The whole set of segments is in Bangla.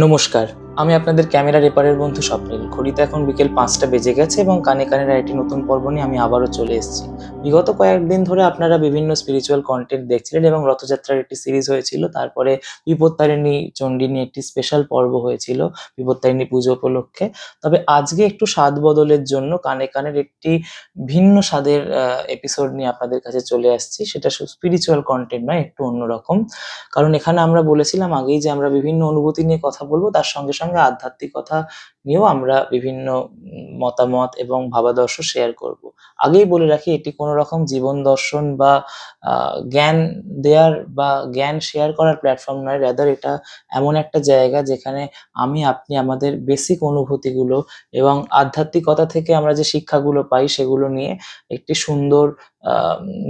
নমস্কার, আমি আপনাদের ক্যামেরা রেপারের বন্ধু স্বপ্নিল। ঘড়িতে এখন বিকেল 5টা বেজে গেছে এবং কানে কানের একটি নতুন পর্ব নিয়ে আমি আবারও চলে এসেছি। বিগত কয়েকদিন ধরে আপনারা বিভিন্ন স্পিরিচুয়াল কন্টেন্ট দেখছিলেন এবং রথযাত্রার একটি সিরিজ হয়েছিল। তারপরে বিপত্তারিণী চণ্ডী নিয়ে একটি স্পেশাল পর্ব হয়েছিল বিপত্তারিণী পুজো উপলক্ষে। তবে আজকে একটু স্বাদ বদলের জন্য কানে কানের একটি ভিন্ন স্বাদের এপিসোড নিয়ে আপনাদের কাছে চলে আসছি। সেটা স্পিরিচুয়াল কন্টেন্ট নয়, একটু অন্যরকম। কারণ এখানে আমরা বলেছিলাম আগেই যে আমরা বিভিন্ন অনুভূতি নিয়ে কথা বলবো, তার সঙ্গে সঙ্গে আধ্যাত্মিকতা নিয়েও আমরা বিভিন্ন মতামত এবং ভাবাদর্শ শেয়ার করব। আগেই বলে রাখি, এটি কোনো রকম জীবন দর্শন বা জ্ঞান দেয়ার বা জ্ঞান শেয়ার করার প্ল্যাটফর্ম নয়। রাদার এটা এমন একটা জায়গা যেখানে আপনি আমাদের বেসিক অনুভূতিগুলো এবং আধ্যাত্মিকতা থেকে আমরা যে শিক্ষাগুলো পাই সেগুলো নিয়ে একটি সুন্দর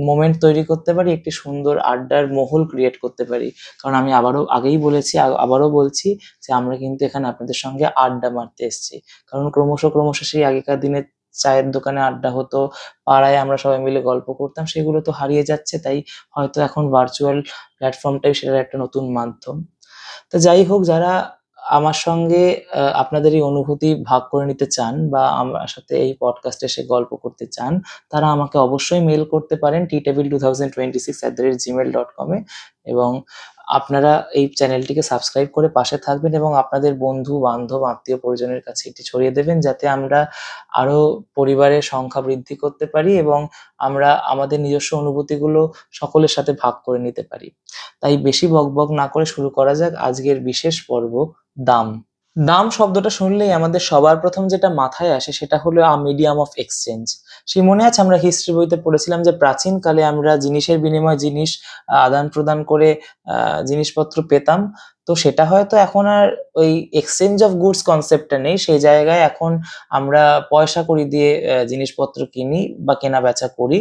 মোমেন্ট তৈরি করতে পারি, একটি সুন্দর আড্ডার মহল ক্রিয়েট করতে পারি। কারণ আমি আগেই বলেছি, আবারও বলছি যে আমরা কিন্তু এখানে আপনাদের সঙ্গে আড্ডা মারতে এসেছি। কারণ ক্রমশ সেই আগেকার দিনে চায়ের দোকানে আড্ডা হতো, পাড়ায় আমরা সবাই মিলে গল্প করতাম, সেগুলো তো হারিয়ে যাচ্ছে। তাই হয়তো এখন ভার্চুয়াল প্ল্যাটফর্মটাই সেটার একটা নতুন মাধ্যম। তো যাই হোক, যারা আমার সঙ্গে আপনাদের এই অনুভূতি ভাগ করে নিতে চান বা আমার সাথে এই পডকাস্টে এসে গল্প করতে চান, তারা আমাকে অবশ্যই মেল করতে পারেন table2026@gmail.com এ। এবং আপনারা এই চ্যানেলটিকে সাবস্ক্রাইব করে পাশে থাকবেন এবং আপনাদের বন্ধু বান্ধব আত্মীয় পরিজনের কাছে এটি ছড়িয়ে দেবেন, যাতে আমরা আরো পরিবারের সংখ্যা বৃদ্ধি করতে পারি এবং আমরা আমাদের নিজস্ব অনুভূতিগুলো সকলের সাথে ভাগ করে নিতে পারি। তাই বেশি বকবক না করে শুরু করা যাক আজকের বিশেষ পর্ব, দাম। দাম শব্দটা শুনলেই আমাদের সবার প্রথম যেটা মাথায় আসে সেটা হলো মিডিয়াম অফ এক্সচেঞ্জ। সেই মনে আছে আমরা হিস্ট্রি বইতে পড়েছিলাম যে প্রাচীনকালে আমরা জিনিসের বিনিময়ে জিনিস আদান প্রদান করে জিনিসপত্র পেতাম। তো সেটা হয়তো এখন আর ওই এক্সচেঞ্জ অফ গুডস কনসেপ্টটা নেই। সেই জায়গায় এখন আমরা পয়সা কড়ি দিয়ে জিনিসপত্র কিনি বা কেনা বেচা করি।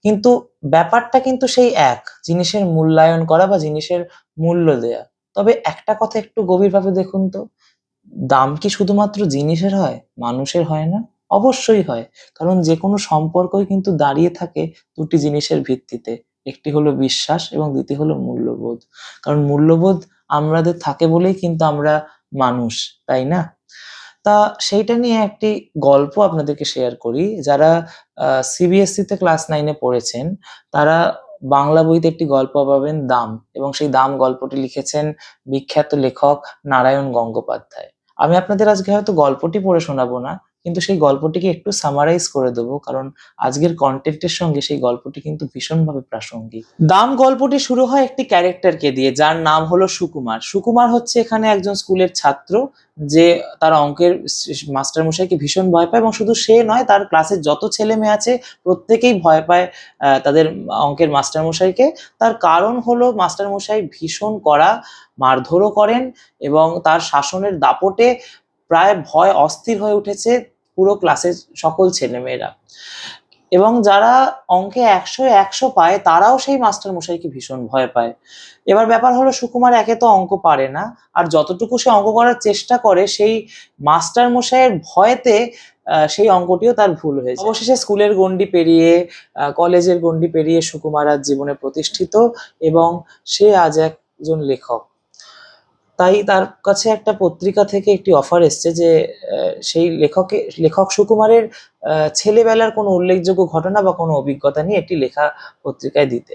কিন্তু ব্যাপারটা কিন্তু সেই এক, জিনিসের মূল্যায়ন করা বা জিনিসের মূল্য দেয়া। তবে একটা কথা একটু গভীরভাবে দেখুন তো, দাম কি শুধুমাত্র জিনিসের হয়, মানুষের হয় না? অবশ্যই হয়। কারণ যেকোনো সম্পর্কই কিন্তু দাঁড়িয়ে থাকে দুটি জিনিসের ভিত্তিতে। একটি হলো বিশ্বাস এবং দ্বিতীয় হলো মূল্যবোধ। কারণ মূল্যবোধ আমাদের থাকে বলেই কিন্তু আমরা মানুষ, তাই না? তা সেইটা নিয়ে একটি গল্প আপনাদেরকে শেয়ার করি। যারা সিবিএসই তে ক্লাস 9 এ পড়েছেন, তারা বাংলা বইতে একটি গল্প পাবেন, দাম। এবং সেই দাম গল্পটি লিখেছেন বিখ্যাত লেখক নারায়ণ গঙ্গোপাধ্যায়। আমি আপনাদের আজকে হয়তো গল্পটি পড়ে শোনাবো না, কিন্তু সেই গল্পটিকে একটু সামারাইজ করে দেবো, কারণ আজকের কনটেন্টের সঙ্গে সেই গল্পটি কিন্তু ভীষণভাবে প্রাসঙ্গিক। দাম গল্পটি শুরু হয় একটি ক্যারেক্টারকে দিয়ে, যার নাম হলো সুকুমার। সুকুমার হচ্ছে এখানে একজন স্কুলের ছাত্র, যে তার অঙ্কের মাস্টার মশাইকে ভীষণ ভয় পায়। এবং শুধু সে নয়, তার ক্লাসের যত ছেলে মেয়ে আছে প্রত্যেকেই ভয় পায় তাদের অঙ্কের মাস্টার মশাইকে। তার কারণ হলো মাস্টার মশাই ভীষণ কড়া, মারধরও করেন এবং তার শাসনের দাপটে প্রায় ভয় অস্থির হয়ে উঠেছে পুরো ক্লাসের সকল ছেলেমেয়েরা। এবং যারা অঙ্কে 100-100 পায় তারাও সেই মাস্টার মশাইকে ভীষণ ভয় পায়। এবার ব্যাপার হলো, সুকুমার একে তো অঙ্ক পারে না, আর যতটুকু সে অঙ্ক করার চেষ্টা করে সেই মাস্টার মশাইয়ের ভয়েতে সেই অঙ্কটিও তার ভুল হয়ে যায়। অবশেষে স্কুলের গণ্ডি পেরিয়ে কলেজের গণ্ডি পেরিয়ে সুকুমার আজ জীবনে প্রতিষ্ঠিত এবং সে আজ একজন লেখক। তাই তার কাছে একটা পত্রিকা থেকে একটি অফার এসছে যে সেই লেখক সুকুমারের ছেলেবেলার কোনো উল্লেখযোগ্য ঘটনা বা কোনো অভিজ্ঞতা নিয়ে একটি লেখা পত্রিকায় দিতে।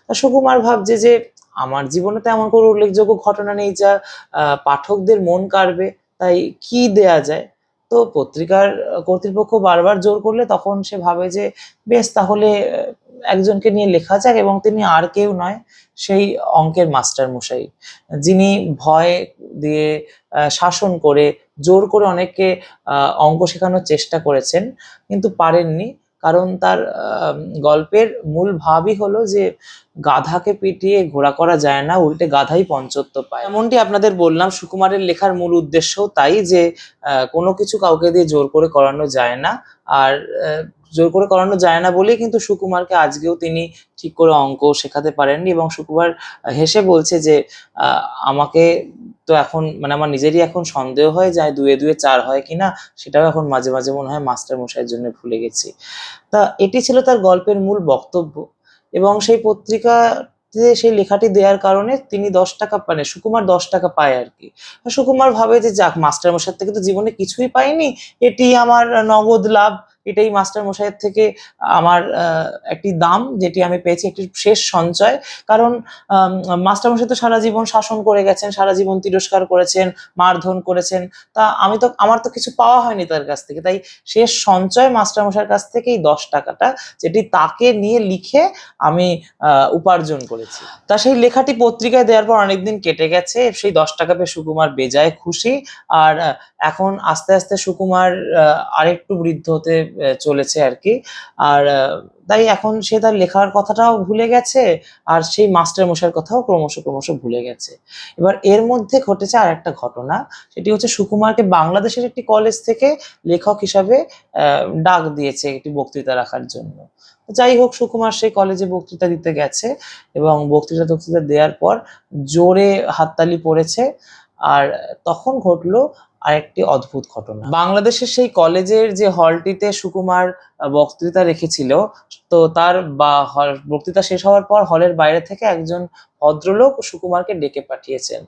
তা সুকুমার ভাবছে যে আমার জীবনে তো এমন কোনো উল্লেখযোগ্য ঘটনা নেই যা পাঠকদের মন কাড়বে, তাই কি দেয়া যায়। তো পত্রিকার কর্তৃপক্ষ বারবার জোর করলে তখন সে ভাবে যে বেশ, তাহলে একজনকে নিয়ে লেখা যাক। এবং তিনি আর কেউ নয়, সেই অঙ্কের মাস্টার মশাই, যিনি ভয় দিয়ে শাসন করে জোর করে অনেককে অঙ্ক শেখানোর চেষ্টা করেছেন, কিন্তু পারেননি। কারণ তার গল্পের মূল ভাবই হলো যে গাধাকে পিটিয়ে ঘোড়া করা যায় না, উল্টে গাধাই পঞ্চত্ব পায়। এমনটি আপনাদের বললাম, সুকুমারের লেখার মূল উদ্দেশ্যও তাই, যে কোনো কিছু কাউকে দিয়ে জোর করে করানো যায় না। আর জোর করে করানো যায় না বলেই কিন্তু সুকুমারকে আজকেও তিনি ঠিক করে অঙ্ক শেখাতে পারেননি। এবং সুকুমার হেসে বলছে যে আমাকে তো এখন, মানে আমার নিজেরই এখন সন্দেহ হয় যায় 2 এ 2 4 হয় কিনা, সেটাও এখন মাঝে মাঝে মনে হয় মাস্টার মশাইয়ের জন্য ভুলে গেছি। তা এটি ছিল তার গল্পের মূল বক্তব্য। এবং সেই পত্রিকা পরবর্তীতে সেই লেখাটি দেওয়ার কারণে তিনি 10 টাকা মানে সুকুমার 10 টাকা পায় আর কি। সুকুমার ভাবে যে যাক, মাস্টার মশাই থেকে তো জীবনে কিছুই পাইনি, এটি আমার নগদ লাভ, এটাই মাস্টার মশাইয়ের থেকে আমার একটি দাম, যেটি আমি পেয়েছি, একটি শেষ সঞ্চয়। কারণ মাস্টার মশাই তো সারা জীবন শাসন করে গেছেন, সারা জীবন তিরস্কার করেছেন, মারধর করেছেন, তা আমার তো কিছু পাওয়া হয়নি তার কাছ থেকে, তাই শেষ সঞ্চয় মাস্টার মশাইয়ের কাছ থেকে এই 10 টাকাটা, যেটি তাকে নিয়ে লিখে আমি উপার্জন করেছি। তা সেই লেখাটি পত্রিকায় দেওয়ার পর অনেকদিন কেটে গেছে, সেই 10 টাকা পেয়ে সুকুমার বেজায় খুশি। আর এখন আস্তে আস্তে সুকুমার আরেকটু বৃদ্ধ হতে চলেছে আর কি। আর তাই এখন সে তার লেখার কথাটাও ভুলে গেছে, আর সেই মাস্টার মশাইয়ের কথাও ক্রমশ ক্রমশ ভুলে গেছে। এবার এর মধ্যে ঘটেছে আর একটা ঘটনা, সেটি হচ্ছে সুকুমারকে বাংলাদেশের একটি কলেজ থেকে লেখক হিসাবে ডাক দিয়েছে একটি বক্তৃতা রাখার জন্য। যাই হোক, সুকুমার সেই কলেজে বক্তৃতা দিতে গেছে এবং বক্তৃতা দেওয়ার পর জোরে হাততালি পড়েছে। আর তখন ঘটলো আরেকটি অদ্ভুত ঘটনা। বাংলাদেশের সেই কলেজের যে হলটিতে সুকুমার বক্তৃতা রেখেছিল, তো তার বক্তৃতা শেষ হওয়ার পর হলের বাইরে থেকে একজন ভদ্রলোক সুকুমারকে ডেকে পাঠিয়েছেন।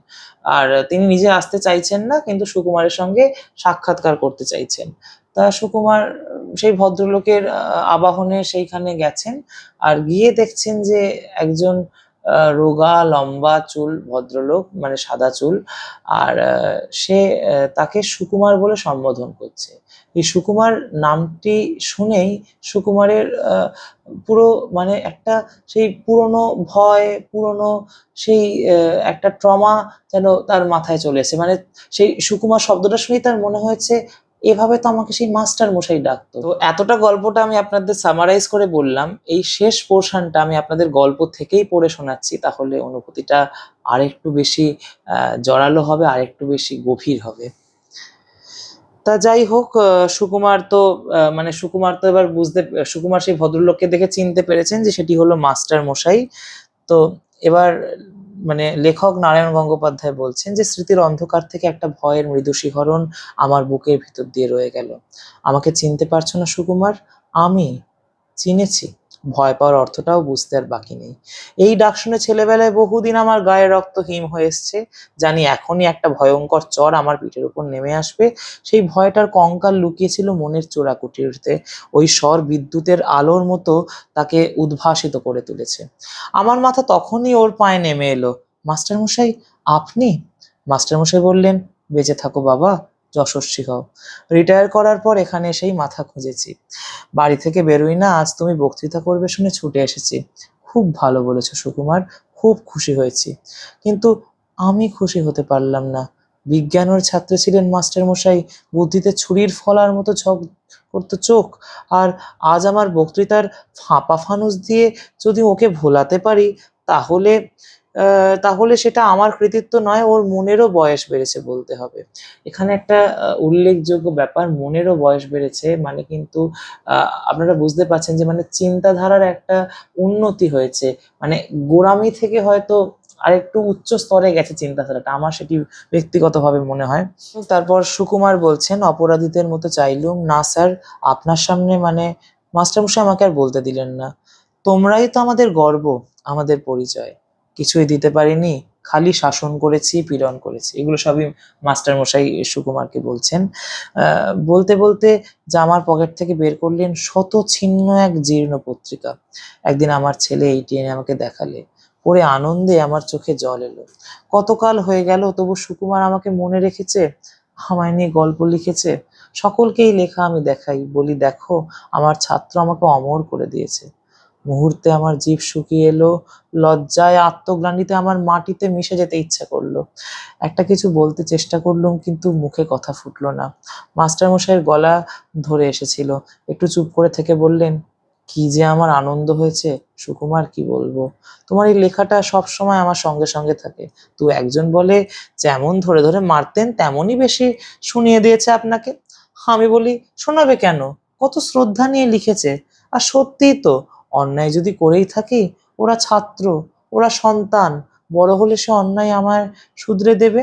আর তিনি নিজে আসতে চাইছেন না, কিন্তু সুকুমারের সঙ্গে সাক্ষাৎকার করতে চাইছেন। তা সুকুমার সেই ভদ্রলোকের আবাহনে সেইখানে গেছেন, আর গিয়ে দেখছেন যে একজন রোগা লম্বা চুল ভদ্রলোক, মানে সাদা চুল, আর সে তাকে সুকুমার বলে সম্বোধন করছে। এই সুকুমার নামটি শুনেই সুকুমারের পুরো মানে একটা সেই পুরনো ভয়, পুরনো সেই একটা ট্রমা যেন তার মাথায় চলে এসেছে। মানে সেই সুকুমার শব্দটা শুনেই তার মনে হয়েছে, এভাবে তো আমাকে সেই মাস্টার মশাই ডাকতো। তো এতটা গল্পটা আমি আপনাদের সামারাইজ করে বললাম, এই শেষ পোর্শনটা আমি আপনাদের গল্প থেকেই পড়ে শোনাচ্ছি, তাহলে অনুভূতিটা আরেকটু বেশি জোরালো হবে, আরেকটু বেশি গভীর হবে। তা যাই হোক, সুকুমার তো এবার সুকুমার সেই ভদ্রলোককে দেখে চিনতে পেরেছেন যে সেটি হলো মাস্টার মশাই। তো এবার মানে লেখক নারায়ণ গঙ্গোপাধ্যায় বলছেন যে স্মৃতির অন্ধকার থেকে একটা ভয়ের মৃদু শিহরণ আমার বুকের ভিতর দিয়ে রয়ে গেল। আমাকে চিনতে পারছো না সুকুমার? আমি চিনেছি। ভয় পাওয়ার অর্থটাও বুঝতে আর বাকি নেই। এই ডাক শুনে ছেলেবেলায় বহুদিন আমার গায়ে রক্ত হিম হয়ে এসছে। জানি এখনই একটা ভয়ঙ্কর চর আমার পিঠের উপর নেমে আসবে। সেই ভয়টার কঙ্কাল লুকিয়েছিল মনের চোরাকুটিতে। ওই স্বর বিদ্যুতের আলোর মতো তাকে উদ্ভাসিত করে তুলেছে। আমার মাথা তখনই ওর পায়ে নেমে এলো। মাস্টারমশাই, আপনি? মাস্টারমশাই বললেন, বেঁচে থাকো বাবা, যশস্বী হও। রিটায়ার করার পর এখানে এসেই মাথা খুঁজেছি। বাড়ি থেকে বেরোই না, আজ তুমি বক্তৃতা করবে শুনে ছুটে এসেছি। খুব ভালো বলেছো সুকুমার, খুব খুশি হয়েছি। কিন্তু আমি খুশি হতে পারলাম না। বিজ্ঞানের ছাত্র ছিলেন মাস্টার মশাই, বুদ্ধিতে ছুরির ফলার মতো ঝক করতো চোখ। আর আজ আমার বক্তৃতার ফাঁপা ফানুস দিয়ে যদি ওকে ভোলাতে পারি, তাহলে তাহলে সেটা আমার কৃতিত্ব নয়, ওর মনেরও বয়স বেড়েছে বলতে হবে। এখানে একটা উল্লেখযোগ্য ব্যাপার, মনেরও বয়স বেড়েছে মানে কিন্তু আপনারা বুঝতে পারছেন যে মানে চিন্তাধারার একটা উন্নতি হয়েছে। মানে গোড়ামি থেকে হয়তো আরেকটু উচ্চ স্তরে গেছে চিন্তাধারাটা, আমার সেটি ব্যক্তিগতভাবে মনে হয়। তারপর সুকুমার বলছেন, অপরাধীদের মতো চাইলুম না স্যার, আপনার সামনে মানে মাস্টারমশাই আমাকে আর বলতে দিলেন না। তোমরাই তো আমাদের গর্ব, আমাদের পরিচয়। কিছুই দিতে পারিনি, খালি শাসন করেছি, পীড়ন করেছি। এগুলো সবই মাস্টারমশাই সুকুমারকে বলছেন। বলতে বলতে জামার পকেট থেকে বের করলেন শত ছিন্ন এক জীর্ণ পত্রিকা। একদিন আমার ছেলে এইটি এনে আমাকে দেখালে, পড়ে আনন্দে আমার চোখে জল এলো। কতকাল হয়ে গেল, তবু সুকুমার আমাকে মনে রেখেছে, আমায় নিয়ে গল্প লিখেছে। সকলকেই লেখা আমি দেখাই, বলি দেখো আমার ছাত্র আমাকে অমর করে দিয়েছে। মুহূর্তে আমার জিভ শুকিয়ে এলো, লজ্জায় আত্মগ্লানিতে আমার মাটিতে মিশে যেতে ইচ্ছা করলো। একটা কিছু বলতে চেষ্টা করলুম, কিন্তু মুখে কথা ফুটলো না। মাস্টারমশাইয়ের গলা ধরে এসেছিল, একটু চুপ করে থেকে বললেন, কি যে আমার আনন্দ হয়েছে সুকুমার, কি বলবো। তোমার এই লেখাটা সব সময় আমার সঙ্গে সঙ্গে থাকে। তো একজন বলে, যেমন ধরে ধরে মারতেন তেমনই বেশি শুনিয়ে দিয়েছে আপনাকে। আমি বলি, শোনাবে কেন, কত শ্রদ্ধা নিয়ে লিখেছে। আর সত্যিই তো, অন্যায় যদি করেই থাকি, ওরা ছাত্র, ওরা সন্তান, বড় হলে সে অন্যায় আমায় শুধরে দেবে।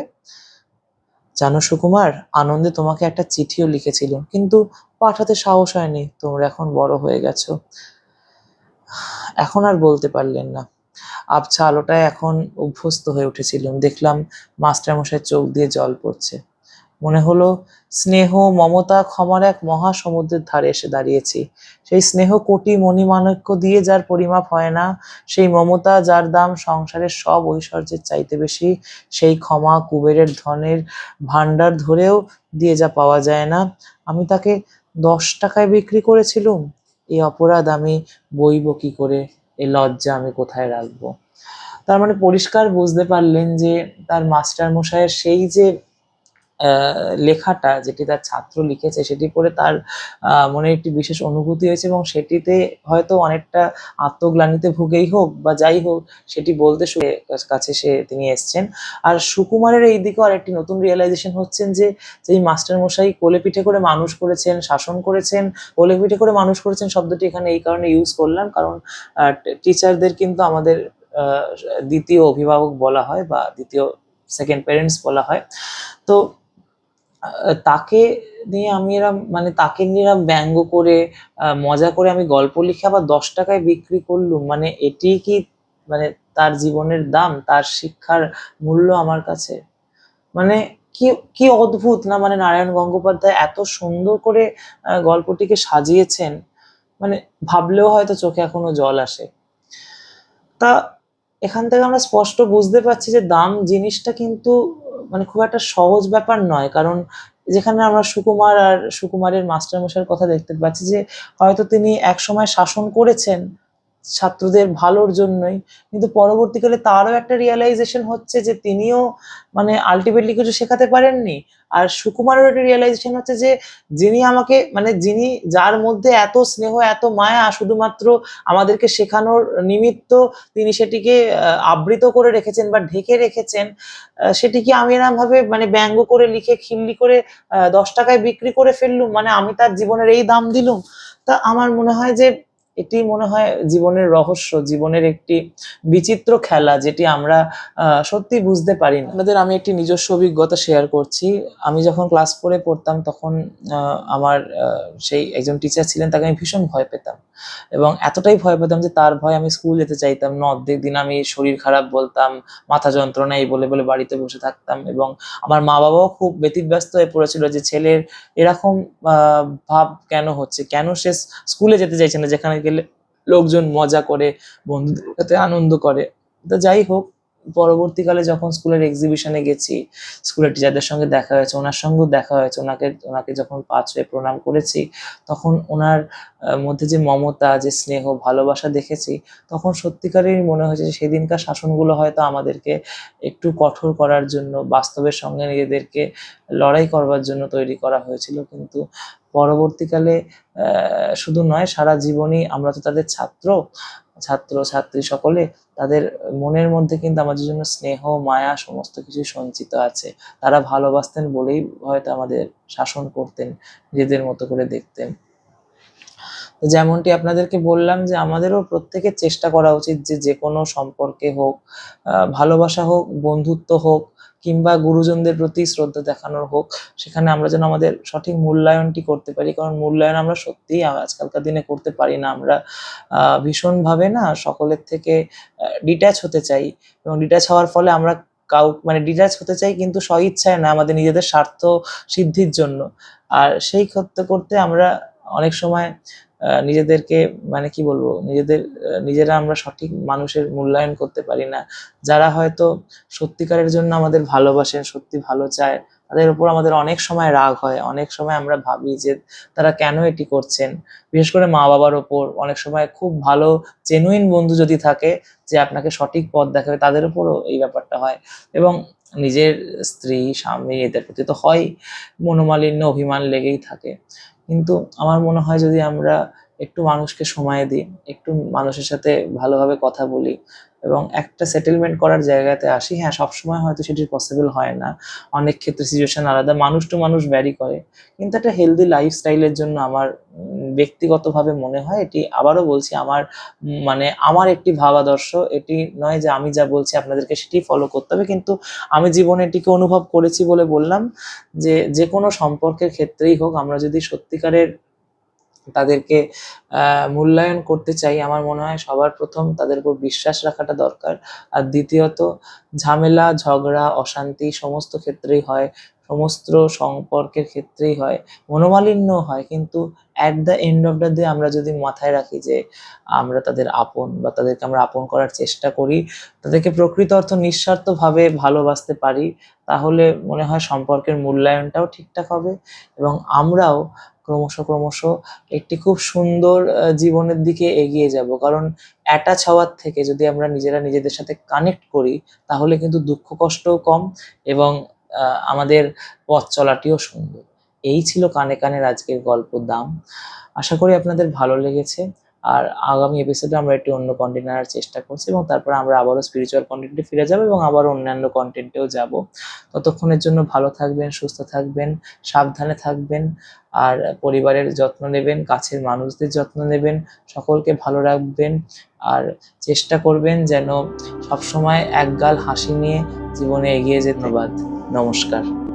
জানো সুকুমার, আনন্দে তোমাকে একটা চিঠিও লিখেছিলাম, কিন্তু পাঠাতে সাহস হয়নি। তোমরা এখন বড় হয়ে গেছো, এখন আর বলতে পারলেন না। আবছা আলোটায় এখন অভ্যস্ত হয়ে উঠেছিলাম। দেখলাম মাস্টারমশাইয়ের চোখ দিয়ে জল পড়ছে। মনে হলো স্নেহ, মমতা, ক্ষমার এক মহাসমুদ্রের ধারে এসে দাঁড়িয়েছি। সেই স্নেহ কোটি মণিমাণিক্য দিয়ে যার পরিমাপ হয় না, সেই মমতা যার দাম সংসারের সব ঐশ্বর্যের চাইতে বেশি, সেই ক্ষমা কুবেরের ধনের ভাণ্ডার ধরেও দিয়ে যা পাওয়া যায় না, আমি তাকে 10 টাকায় বিক্রি করেছিলুম। এই অপরাধ আমি বইব কি করে, এই লজ্জা আমি কোথায় রাখবো? তার মানে পরিষ্কার বুঝতে পারলেন যে তার মাস্টার মশাইয়ের সেই যে লেখাটা, যেটি তার ছাত্র লিখেছে, সেটি পড়ে তার মনে একটি বিশেষ অনুভূতি হয়েছে এবং সেটিতে হয়তো অনেকটা আত্মগ্লানিতে ভুগেই হোক বা যাই হোক, সেটি বলতে কাছে তিনি এসছেন। আর সুকুমারের এই দিকেও আরেকটি নতুন রিয়েলাইজেশন হচ্ছেন যে যেই মাস্টার মশাই কোলে পিঠে করে মানুষ করেছেন, শাসন করেছেন, কোলে পিঠে করে মানুষ করেছেন শব্দটি এখানে এই কারণে ইউজ করলাম কারণ টিচারদের কিন্তু আমাদের দ্বিতীয় অভিভাবক বলা হয় বা দ্বিতীয় সেকেন্ড প্যারেন্টস বলা হয়। তো তাকে নিয়ে আমি এরম মানে তাকে নিয়ে এরম ব্যঙ্গ করে মজা করে আমি গল্প লিখে আবার 10 টাকায় বিক্রি করলুম, মানে এটি কি মানে তার জীবনের দাম, তার শিক্ষার মূল্য আমার কাছে? মানে কি কি অদ্ভুত না, মানে নারায়ণ গঙ্গোপাধ্যায় এত সুন্দর করে গল্পটিকে সাজিয়েছেন, মানে ভাবলেও হয়তো চোখে এখনো জল আসে। তা এখান থেকে আমরা স্পষ্ট বুঝতে পারছি যে দাম জিনিসটা কিন্তু মানে খুব একটা সহজ ব্যাপার নয়। কারণ যেখানে আমরা সুকুমার আর সুকুমারের মাস্টারমশাইয়ের কথা দেখতে পাচ্ছি যে হয়তো তিনি একসময় শাসন করেছেন ছাত্রদের ভালোর জন্যই, কিন্তু পরবর্তীকালে তারও একটা রিয়েলাইজেশন হচ্ছে যে তিনিও মানে আলটিমেটলি কিছু শেখাতে পারেননি। আর সুকুমারেরও একটা রিয়েলাইজেশন হচ্ছে যে যিনি আমাকে মানে যিনি যার মধ্যে এত স্নেহ এত মায়া শুধুমাত্র আমাদেরকে শেখানোর নিমিত্ত তিনি সেটিকে আবৃত করে রেখেছেন বা ঢেকে রেখেছেন, সেটিকে আমি এরম ভাবে মানে ব্যঙ্গ করে লিখে খিল্লি করে 10 টাকায় বিক্রি করে ফেললুম, মানে আমি তার জীবনের এই দাম দিলুম। তা আমার মনে হয় যে এটি মনে হয় জীবনের রহস্য, জীবনের একটি বিচিত্র খেলা যেটি আমরা সত্যি বুঝতে পারি না। আপনাদের আমি একটি নিজস্ব অভিজ্ঞতা শেয়ার করছি। আমি যখন ক্লাস 4-এ পড়তাম তখন আমার সেই একজন টিচার ছিলেন, তাকে আমি ভীষণ ভয় পেতাম এবং এতটাই ভয় পেতাম যে তার ভয়ে আমি স্কুল যেতে চাইতাম না। অর্ধেক দিন আমি শরীর খারাপ বলতাম, মাথা যন্ত্রণা এই বলে বলে বাড়িতে বসে থাকতাম এবং আমার মা-বাবাও খুব ব্যতিব্যস্ত হয়ে পড়েছিল যে ছেলের এরকম ভাব কেন হচ্ছে? কেন সে স্কুলে যেতে চাইছে না যেখানে গেলে লোকজন মজা করে, বন্ধুদের সাথে আনন্দ করে। তো যাই হোক, পরবর্তীকালে যখন স্কুলের এক্সিবিশনে গেছি, স্কুলের টিচারদের সঙ্গে দেখা হয়েছে, ওনার সঙ্গেও দেখা হয়েছে, ওনাকে যখন পা ছুঁয়ে প্রণাম করেছি, তখন ওনার মধ্যে যে মমতা, যে স্নেহ, ভালোবাসা দেখেছি, তখন সত্যিকারেরই মনে হয়েছে যে সেদিনকার শাসনগুলো হয়তো আমাদেরকে একটু কঠোর করার জন্য, বাস্তবের সঙ্গে নিজেদেরকে লড়াই করবার জন্য তৈরি করা হয়েছিল। কিন্তু পরবর্তীকালে শুধু নয়, সারা জীবনই আমরা তো তাদের ছাত্র-ছাত্রী সকলে, তাদের মনের মধ্যে কিন্তু আমাদের জন্য স্নেহ, মায়া সমস্ত কিছুই সঞ্চিত আছে। তারা ভালোবাসতেন বলেই হয়তো আমাদের শাসন করতেন, নিজেদের মতো করে দেখতেন। যেমনটি আপনাদেরকে বললাম যে আমাদেরও প্রত্যেকের চেষ্টা করা উচিত যে যেকোনো সম্পর্কে হোক, ভালোবাসা হোক, বন্ধুত্ব হোক কিংবা গুরুজনদের প্রতি শ্রদ্ধা দেখানোর হোক, সেখানে আমরা যেন আমাদের সঠিক মূল্যায়নটি করতে পারি। কারণ মূল্যায়ন আমরা সত্যিই আজকালকার দিনে করতে পারি না। আমরা ভীষণভাবে না সকলের থেকে ডিট্যাচ হতে চাই এবং ডিট্যাচ হওয়ার ফলে আমরা মানে ডিট্যাচ হতে চাই কিন্তু স্বইচ্ছায় না, আমাদের নিজেদের স্বার্থ সিদ্ধির জন্য। আর সেই করতে করতে আমরা অনেক সময় নিজেদেরকে মানে কি বলবো, নিজেরা আমরা সঠিক মানুষের মূল্যায়ন করতে পারি না। যারা হয়তো সত্যিকারের জন্য আমাদের ভালোবাসেন, সত্যি ভালো চায়, তাদের উপর আমাদের অনেক সময় রাগ হয়। অনেক সময় আমরা ভাবি যে তারা কেন এটি করছেন? বিশেষ করে মা-বাবার ওপর অনেক সময় খুব ভালো জেনুইন বন্ধু যদি থাকে যে আপনাকে সঠিক পথ দেখাবে, তাদের উপরও এই ব্যাপারটা হয় এবং নিজের স্ত্রী, স্বামী এদের প্রতি তো হয়ই। মনোমালিন্য, অভিমান লেগেই থাকে। কিন্তু আমার মনে হয় যদি আমরা একটু মানুষকে সময় দিই, একটু মানুষের সাথে ভালোভাবে কথা বলি এবং একটা সেটেলমেন্ট করার জায়গাতে আসি, হ্যাঁ, সবসময় হয়তো সেটি পসিবল হয় না। অনেক ক্ষেত্রে সিচুয়েশন আলাদা, মানুষ টু মানুষ ভ্যারি করে। কিন্তু একটা হেলদি লাইফস্টাইলের জন্য আমার ব্যক্তিগতভাবে মনে হয়, এটি আবারও বলছি আমার মানে আমার একটি ভাবাদর্শ। এটি নয় যে আমি যা বলছি আপনাদেরকে সেটি ফলো করতে হবে, কিন্তু আমি জীবনে এটিকে অনুভব করেছি বলে বললাম যে যেকোনো সম্পর্কের ক্ষেত্রেই হোক, আমরা যদি সত্যিকারের তাদেরকে মূল্যায়ন করতে চাই, আমার মনে হয় সবার প্রথম তাদের উপর বিশ্বাস রাখাটা দরকার। আর দ্বিতীয়ত ঝামেলা, ঝগড়া, অশান্তি সমস্ত ক্ষেত্রেই হয়, সমস্ত সম্পর্কের ক্ষেত্রেই হয়, মনোমালিন্যও হয়। কিন্তু at the end of the day আমরা যদি মাথায় রাখি যে আমরা তাদের আপন বা তাদেরকে আমরা আপন করার চেষ্টা করি, তাদেরকে প্রকৃত অর্থ নিঃস্বার্থভাবে ভালোবাসতে পারি, তাহলে মনে হয় সম্পর্কের মূল্যায়নটাও ঠিকঠাক হবে এবং আমরাও ক্রমশ একটি খুব সুন্দর জীবনের দিকে এগিয়ে যাব। কারণ অ্যাটাচ হওয়ার থেকে যদি আমরা নিজেরা নিজেদের সাথে কানেক্ট করি, তাহলে কিন্তু দুঃখ কষ্টও কম এবং আমাদের পথ চলাটিও সুন্দর। এই ছিল কানে কানের আজকের গল্প দাম। আশা করি আপনাদের ভালো লেগেছে। আর আগামী এপিসোডে আমরা একটি অন্য কনটেন্ট আনার চেষ্টা করছি এবং তারপরে আমরা আবারও স্পিরিচুয়াল কনটেন্টে ফিরে যাব এবং আবার অন্যান্য কনটেন্টেও যাব। ততক্ষণের জন্য ভালো থাকবেন, সুস্থ থাকবেন, সাবধানে থাকবেন। আর পরিবারের যত্ন নেবেন, কাছের মানুষদের যত্ন নেবেন, সকলকে ভালো রাখবেন। আর চেষ্টা করবেন যেন সবসময় একগাল হাসি নিয়ে জীবনে এগিয়ে যেতে। ধন্যবাদ। নমস্কার।